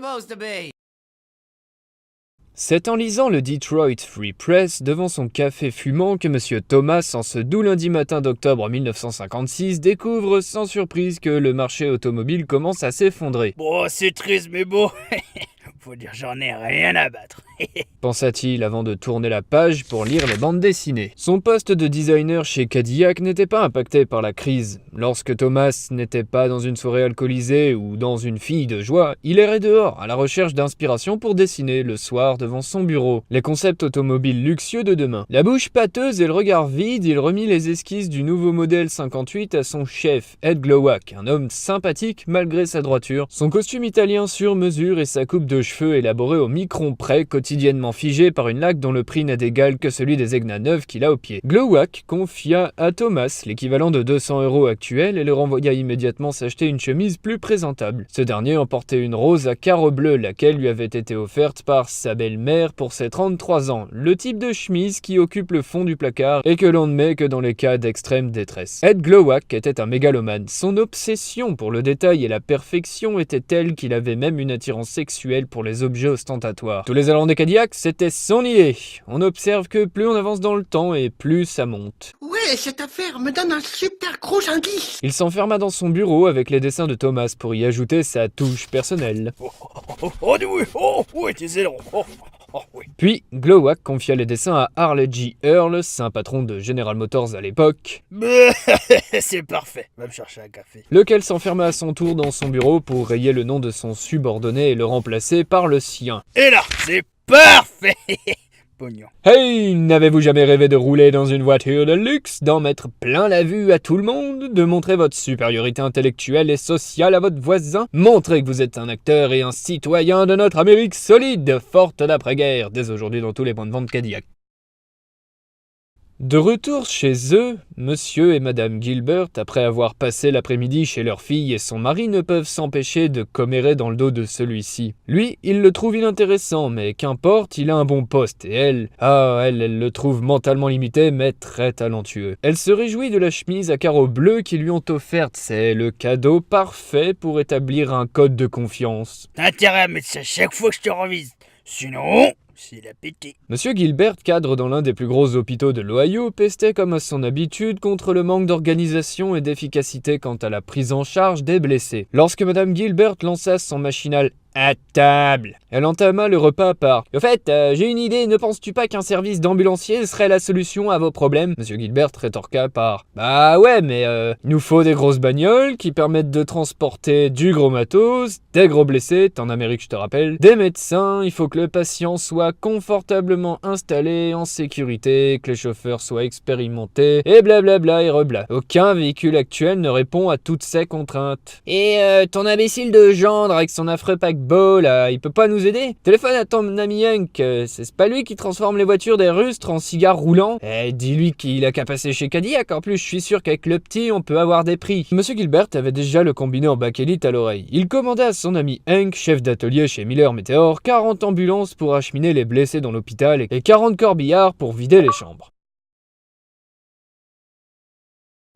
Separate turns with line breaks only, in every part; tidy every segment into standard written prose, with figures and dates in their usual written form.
supposed to be?
C'est en lisant le Detroit Free Press devant son café fumant que M. Thomas, en ce doux lundi matin d'octobre 1956, découvre sans surprise que le marché automobile commence à s'effondrer.
Bon, c'est triste mais bon, faut dire j'en ai rien à battre.
Pensa-t-il avant de tourner la page pour lire les bandes dessinées. Son poste de designer chez Cadillac n'était pas impacté par la crise. Lorsque Thomas n'était pas dans une soirée alcoolisée ou dans une fille de joie, il errait dehors à la recherche d'inspiration pour dessiner le soir devant son bureau les concepts automobiles luxueux de demain. La bouche pâteuse et le regard vide, il remit les esquisses du nouveau modèle 58 à son chef, Ed Glowacz, un homme sympathique malgré sa droiture, son costume italien sur mesure et sa coupe de cheveux élaborée au micron près, quotidiennement figé par une laque dont le prix n'a d'égal que celui des Egna neuves qu'il a au pied. Glowacz confia à Thomas l'équivalent de 200 € actuels et le renvoya immédiatement s'acheter une chemise plus présentable. Ce dernier emportait une rose à carreaux bleus, laquelle lui avait été offerte par sa belle-mère pour ses 33 ans, le type de chemise qui occupe le fond du placard et que l'on ne met que dans les cas d'extrême détresse. Ed Glowacz était un mégalomane. Son obsession pour le détail et la perfection était telle qu'il avait même une attirance sexuelle pour les objets ostentatoires. Tous les allants des Cadillac, c'était son idée. On observe que plus on avance dans le temps et plus ça monte.
Ouais, cette affaire me donne un super gros indice.
Il s'enferma dans son bureau avec les dessins de Thomas pour y ajouter sa touche personnelle.
Oui, t'es ailerons. Oui.
Puis, Glowacz confia les dessins à Harley G. Earl, saint patron de General Motors à l'époque,
C'est parfait, va me chercher un café.
lequel s'enferma à son tour dans son bureau pour rayer le nom de son subordonné et le remplacer par le sien.
Et là, c'est parfait. Pognon.
Hey, n'avez-vous jamais rêvé de rouler dans une voiture de luxe, d'en mettre plein la vue à tout le monde, de montrer votre supériorité intellectuelle et sociale à votre voisin, montrer que vous êtes un acteur et un citoyen de notre Amérique solide, forte d'après-guerre, dès aujourd'hui dans tous les points de vente Cadillac. De retour chez eux, Monsieur et Madame Gilbert, après avoir passé l'après-midi chez leur fille et son mari, ne peuvent s'empêcher de commérer dans le dos de celui-ci. Lui, il le trouve inintéressant, mais qu'importe, il a un bon poste, et elle le trouve mentalement limité, mais très talentueux. Elle se réjouit de la chemise à carreaux bleus qu'ils lui ont offerte, c'est le cadeau parfait pour établir un code de confiance.
T'as intérêt à mettre ça chaque fois que je te revise, sinon... c'est la pété.
Monsieur Gilbert, cadre dans l'un des plus gros hôpitaux de l'Ohio, pestait comme à son habitude contre le manque d'organisation et d'efficacité quant à la prise en charge des blessés. Lorsque Madame Gilbert lança son machinal « à table », elle entama le repas par « Au fait, j'ai une idée, ne penses-tu pas qu'un service d'ambulancier serait la solution à vos problèmes ?» Monsieur Gilbert rétorqua par « Bah ouais, mais il nous faut des grosses bagnoles qui permettent de transporter du gros matos, des gros blessés, en Amérique je te rappelle, des médecins, il faut que le patient soit confortablement installé, en sécurité, que les chauffeurs soient expérimentés, et blablabla et rebla. Aucun véhicule actuel ne répond à toutes ces contraintes. Et ton imbécile de gendre avec son affreux paquebot là, il peut pas nous aider? Téléphone à ton ami Hank, c'est pas lui qui transforme les voitures des rustres en cigares roulants? Dis-lui qu'il a qu'à passer chez Cadillac, en plus je suis sûr qu'avec le petit on peut avoir des prix. Monsieur Gilbert avait déjà le combiné en bakélite à l'oreille. Il commanda à son ami Hank, chef d'atelier chez Miller Meteor, 40 ambulances pour acheminer les blessés dans l'hôpital et 40 corbillards pour vider les chambres.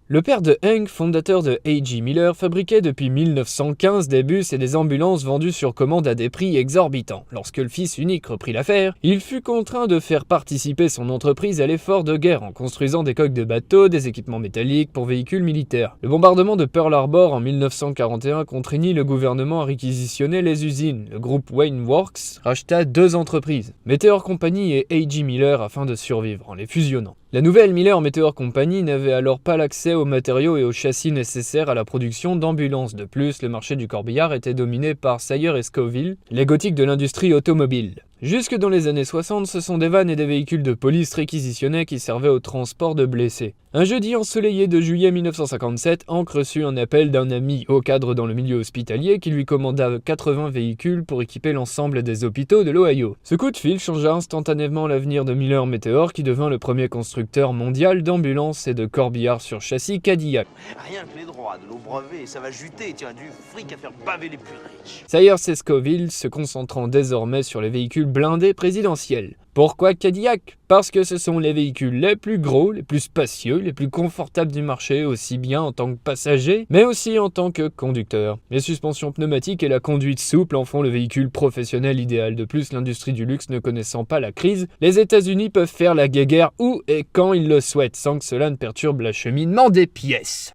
Le père de Hank, fondateur de A.J. Miller, fabriquait depuis 1915 des bus et des ambulances vendus sur commande à des prix exorbitants. Lorsque le fils unique reprit l'affaire, il fut contraint de faire participer son entreprise à l'effort de guerre en construisant des coques de bateaux, des équipements métalliques pour véhicules militaires. Le bombardement de Pearl Harbor en 1941 contraignit le gouvernement à réquisitionner les usines. Le groupe Wayne Works racheta 2 entreprises, Meteor Company et A.J. Miller, afin de survivre en les fusionnant. La nouvelle Miller Meteor Company n'avait alors pas l'accès aux matériaux et aux châssis nécessaires à la production d'ambulances. De plus, le marché du corbillard était dominé par Sayer et Scoville, les gothiques de l'industrie automobile. Jusque dans les années 60, ce sont des vannes et des véhicules de police réquisitionnés qui servaient au transport de blessés. Un jeudi ensoleillé de juillet 1957, Hank reçut un appel d'un ami haut cadre dans le milieu hospitalier qui lui commanda 80 véhicules pour équiper l'ensemble des hôpitaux de l'Ohio. Ce coup de fil changea instantanément l'avenir de Miller Meteor, qui devint le premier constructeur mondial d'ambulances et de corbillards sur châssis Cadillac.
Rien que les droits de nos brevets, ça va juter, tiens, du fric à faire baver les plus riches.
Sayers et Scoville se concentrant désormais sur les véhicules blindés présidentiels. Pourquoi Cadillac? Parce que ce sont les véhicules les plus gros, les plus spacieux, les plus confortables du marché, aussi bien en tant que passager, mais aussi en tant que conducteur. Les suspensions pneumatiques et la conduite souple en font le véhicule professionnel idéal. De plus, l'industrie du luxe ne connaissant pas la crise, les États-Unis peuvent faire la guéguerre où et quand ils le souhaitent, sans que cela ne perturbe l'acheminement des pièces.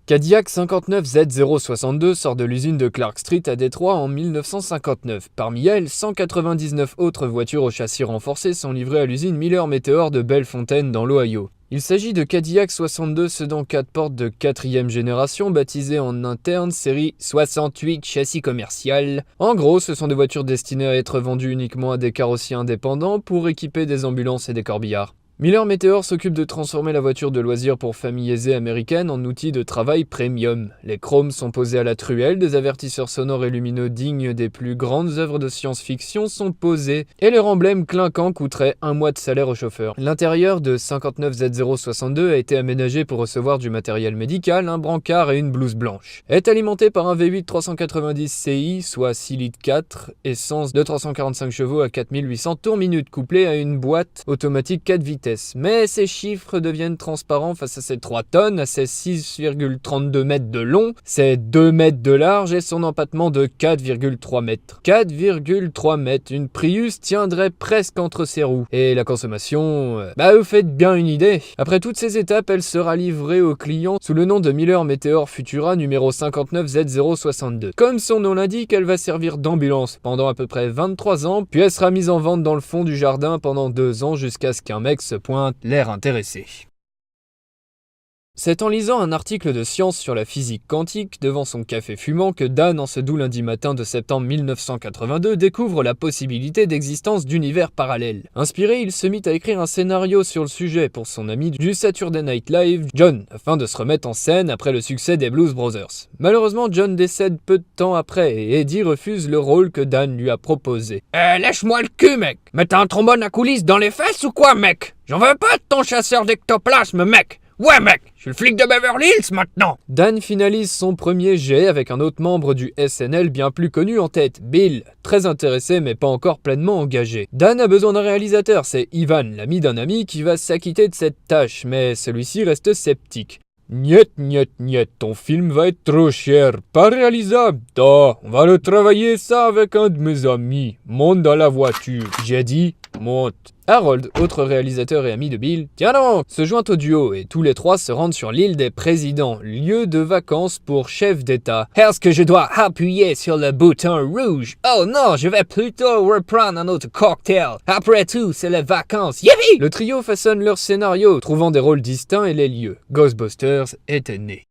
Cadillac 59Z062 sort de l'usine de Clark Street à Détroit en 1959. Parmi elles, 199 autres voitures au châssis renforcé sont livrées à l'usine Miller Meteor de Bellefontaine dans l'Ohio. Il s'agit de Cadillac 62 sedan 4 portes de 4e génération baptisé en interne série 68 châssis commercial. En gros, ce sont des voitures destinées à être vendues uniquement à des carrossiers indépendants pour équiper des ambulances et des corbillards. Miller Meteor s'occupe de transformer la voiture de loisirs pour familles aisées américaines en outil de travail premium. Les chromes sont posés à la truelle, des avertisseurs sonores et lumineux dignes des plus grandes œuvres de science-fiction sont posés, et leur emblème clinquant coûterait un mois de salaire au chauffeur. L'intérieur de 59Z062 a été aménagé pour recevoir du matériel médical, un brancard et une blouse blanche. Est alimenté par un V8 390 CI, soit 6 litres 4, essence de 345 chevaux à 4800 tours-minute, couplé à une boîte automatique 4 vitesses. Mais ces chiffres deviennent transparents face à ces 3 tonnes, à ses 6,32 mètres de long, ses 2 mètres de large et son empattement de 4,3 mètres. 4,3 mètres, une Prius tiendrait presque entre ses roues. Et la consommation, vous faites bien une idée. Après toutes ces étapes, elle sera livrée au client sous le nom de Miller Meteor Futura numéro 59Z062. Comme son nom l'indique, elle va servir d'ambulance pendant à peu près 23 ans, puis elle sera mise en vente dans le fond du jardin pendant 2 ans jusqu'à ce qu'un mec se pointe, l'air intéressé. C'est en lisant un article de science sur la physique quantique devant son café fumant que Dan, en ce doux lundi matin de septembre 1982, découvre la possibilité d'existence d'univers parallèles. Inspiré, il se mit à écrire un scénario sur le sujet pour son ami du Saturday Night Live, John, afin de se remettre en scène après le succès des Blues Brothers. Malheureusement, John décède peu de temps après et Eddie refuse le rôle que Dan lui a proposé.
Lâche-moi le cul, mec. Mais t'as un trombone à coulisses dans les fesses ou quoi, mec? J'en veux pas de ton chasseur d'ectoplasme, mec. Ouais, mec, je suis le flic de Beverly Hills maintenant.
Dan finalise son premier jet avec un autre membre du SNL bien plus connu en tête, Bill, très intéressé mais pas encore pleinement engagé. Dan a besoin d'un réalisateur, c'est Ivan, l'ami d'un ami, qui va s'acquitter de cette tâche, mais celui-ci reste sceptique. Niet, ton film va être trop cher, pas réalisable. On va le travailler ça avec un de mes amis. Monte dans la voiture. J'ai dit, monte. Harold, autre réalisateur et ami de Bill, tiens donc, se joint au duo et tous les trois se rendent sur l'île des présidents, lieu de vacances pour chefs d'État. Est-ce que je dois appuyer sur le bouton rouge? Oh non, je vais plutôt reprendre un autre cocktail. Après tout, c'est les vacances. Yippee! Le trio façonne leur scénario, trouvant des rôles distincts et les lieux. Ghostbusters était né.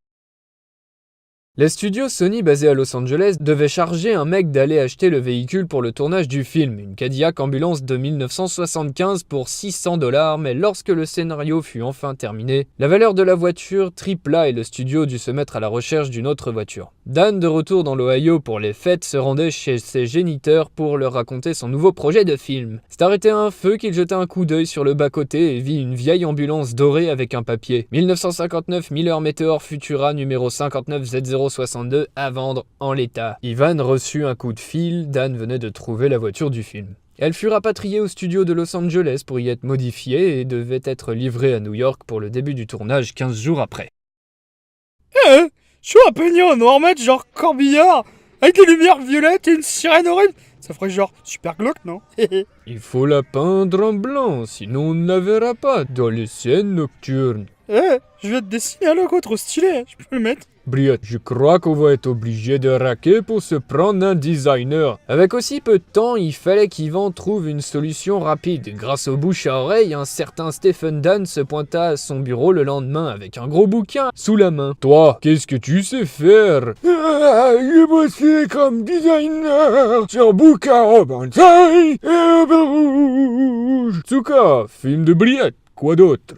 Les studios Sony basés à Los Angeles devaient charger un mec d'aller acheter le véhicule pour le tournage du film, une Cadillac Ambulance de 1975 pour $600, mais lorsque le scénario fut enfin terminé, la valeur de la voiture tripla et le studio dut se mettre à la recherche d'une autre voiture. Dan, de retour dans l'Ohio pour les fêtes, se rendait chez ses géniteurs pour leur raconter son nouveau projet de film. C'est arrêté à un feu qu'il jeta un coup d'œil sur le bas-côté et vit une vieille ambulance dorée avec un papier. 1959 Miller Meteor Futura numéro 59Z062 à vendre en l'état. Ivan reçut un coup de fil, Dan venait de trouver la voiture du film. Elle fut rapatriée au studio de Los Angeles pour y être modifiée et devait être livrée à New York pour le début du tournage 15 jours après.
Je suis un peignant en noir mat, genre corbillard, avec des lumières violettes et une sirène horrible. Ça ferait genre super glauque, non?
Il faut la peindre en blanc, sinon on ne la verra pas dans les scènes nocturnes.
Je vais te dessiner un logo trop stylé, je peux le mettre?
Briot, je crois qu'on va être obligé de raquer pour se prendre un designer. Avec aussi peu de temps, il fallait qu'Ivan trouve une solution rapide. Grâce au bouche à oreille, un certain Stephen Dan se pointa à son bureau le lendemain avec un gros bouquin sous la main. Toi, qu'est-ce que tu sais faire?
J'ai bossé comme designer sur Bouka Robinson et Rouge.
Tsuka, film de Briot. Quoi d'autre?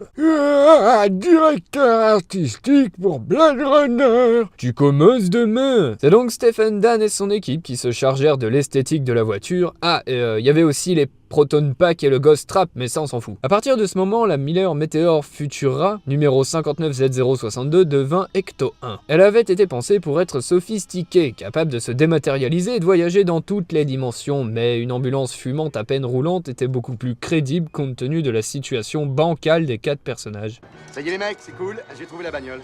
Directeur artistique pour Blade Runner.
Tu commences demain. C'est donc Stephen Dan et son équipe qui se chargèrent de l'esthétique de la voiture. Il y avait aussi les Proton Pack et le Ghost Trap, mais ça on s'en fout. À partir de ce moment, la Miller Meteor Futura, numéro 59Z062, devint Ecto 1. Elle avait été pensée pour être sophistiquée, capable de se dématérialiser et de voyager dans toutes les dimensions, mais une ambulance fumante à peine roulante était beaucoup plus crédible compte tenu de la situation bancale des 4 personnages.
Ça y est les mecs, c'est cool, j'ai trouvé la bagnole.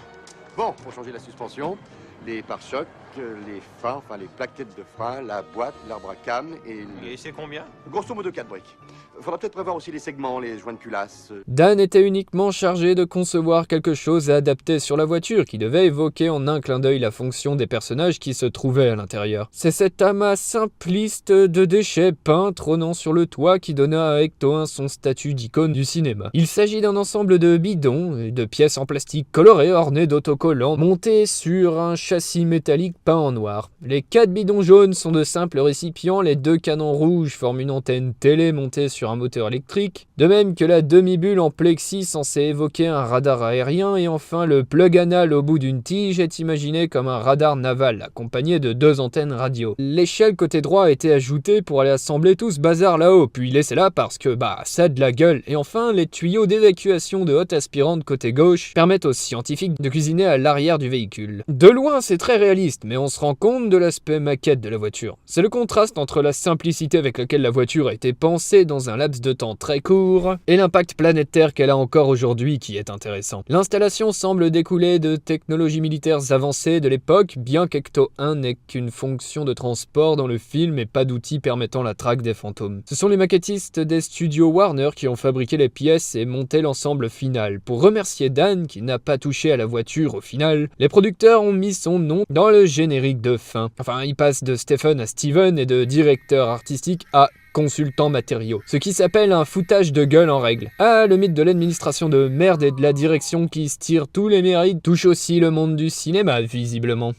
Bon, pour changer la suspension, les pare-chocs, les phares, enfin les plaquettes de frein, la boîte, l'arbre à cam et...
Et c'est combien?
Grosso modo 4 briques. Faudra peut-être prévoir aussi les segments, les joints de culasse.
Dan était uniquement chargé de concevoir quelque chose à adapter sur la voiture qui devait évoquer en un clin d'œil la fonction des personnages qui se trouvaient à l'intérieur. C'est cet amas simpliste de déchets peints trônant sur le toit qui donna à Ecto 1 son statut d'icône du cinéma. Il s'agit d'un ensemble de bidons et de pièces en plastique colorées ornées d'autocollants montés sur un châssis métallique peint en noir. Les 4 bidons jaunes sont de simples récipients, les 2 canons rouges forment une antenne télé montée sur un moteur électrique, de même que la demi-bulle en plexi censée évoquer un radar aérien, et enfin le plug anal au bout d'une tige est imaginé comme un radar naval, accompagné de 2 antennes radio. L'échelle côté droit a été ajoutée pour aller assembler tout ce bazar là-haut, puis laisser là parce que ça a de la gueule, et enfin les tuyaux d'évacuation de haute aspirante côté gauche permettent aux scientifiques de cuisiner à l'arrière du véhicule. De loin c'est très réaliste, mais on se rend compte de l'aspect maquette de la voiture. C'est le contraste entre la simplicité avec laquelle la voiture a été pensée dans un laps de temps très court et l'impact planétaire qu'elle a encore aujourd'hui qui est intéressant. L'installation semble découler de technologies militaires avancées de l'époque, bien qu'Ecto 1 n'ait qu'une fonction de transport dans le film et pas d'outils permettant la traque des fantômes. Ce sont les maquettistes des studios Warner qui ont fabriqué les pièces et monté l'ensemble final. Pour remercier Dan qui n'a pas touché à la voiture au final, les producteurs ont mis son nom dans le générique de fin. Enfin, il passe de Stephen à Steven et de directeur artistique à consultant matériaux. Ce qui s'appelle un foutage de gueule en règle. Ah, le mythe de l'administration de merde et de la direction qui se tire tous les mérites touche aussi le monde du cinéma, visiblement.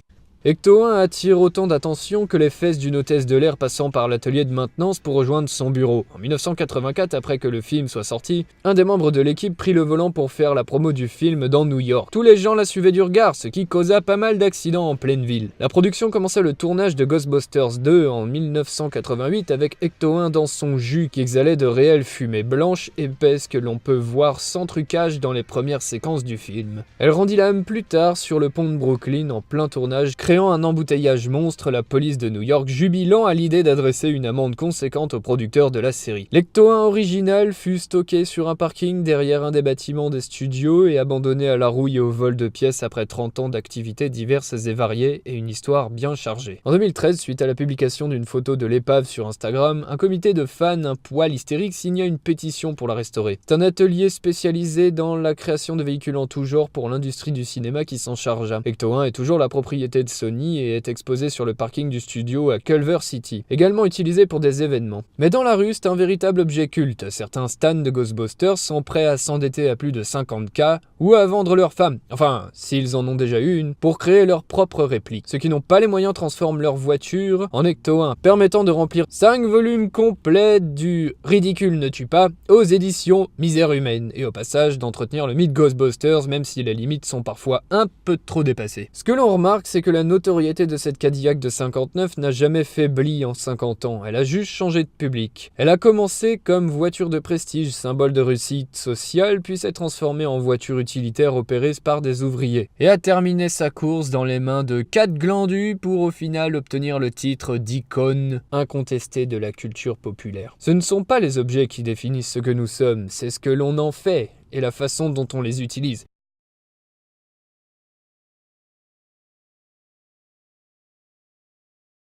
Ecto 1 attire autant d'attention que les fesses d'une hôtesse de l'air passant par l'atelier de maintenance pour rejoindre son bureau. En 1984, après que le film soit sorti, un des membres de l'équipe prit le volant pour faire la promo du film dans New York. Tous les gens la suivaient du regard, ce qui causa pas mal d'accidents en pleine ville. La production commença le tournage de Ghostbusters 2 en 1988 avec Ecto 1 dans son jus qui exhalait de réelles fumées blanches épaisses que l'on peut voir sans trucage dans les premières séquences du film. Elle rendit l'âme plus tard sur le pont de Brooklyn en plein tournage, créant un embouteillage monstre, la police de New York jubilant à l'idée d'adresser une amende conséquente aux producteurs de la série. L'Ecto 1 original fut stocké sur un parking derrière un des bâtiments des studios et abandonné à la rouille et au vol de pièces après 30 ans d'activités diverses et variées et une histoire bien chargée. En 2013, suite à la publication d'une photo de l'épave sur Instagram, un comité de fans un poil hystérique signa une pétition pour la restaurer. C'est un atelier spécialisé dans la création de véhicules en tout genre pour l'industrie du cinéma qui s'en chargea. Ecto 1 est toujours la propriété de Sony et est exposé sur le parking du studio à Culver City, également utilisé pour des événements. Mais dans la rue, c'est un véritable objet culte. Certains stands de Ghostbusters sont prêts à s'endetter à plus de 50K ou à vendre leurs femmes, enfin, s'ils en ont déjà eu une, pour créer leur propre réplique. Ceux qui n'ont pas les moyens transforment leur voiture en Ecto 1, permettant de remplir 5 volumes complets du Ridicule ne tue pas aux éditions Misère humaine, et au passage d'entretenir le mythe Ghostbusters, même si les limites sont parfois un peu trop dépassées. Ce que l'on remarque, c'est que la notoriété de cette Cadillac de 59 n'a jamais faibli en 50 ans, elle a juste changé de public. Elle a commencé comme voiture de prestige, symbole de réussite sociale, puis s'est transformée en voiture utilitaire opérée par des ouvriers, et a terminé sa course dans les mains de 4 glandus pour au final obtenir le titre d'icône incontestée de la culture populaire. Ce ne sont pas les objets qui définissent ce que nous sommes, c'est ce que l'on en fait et la façon dont on les utilise.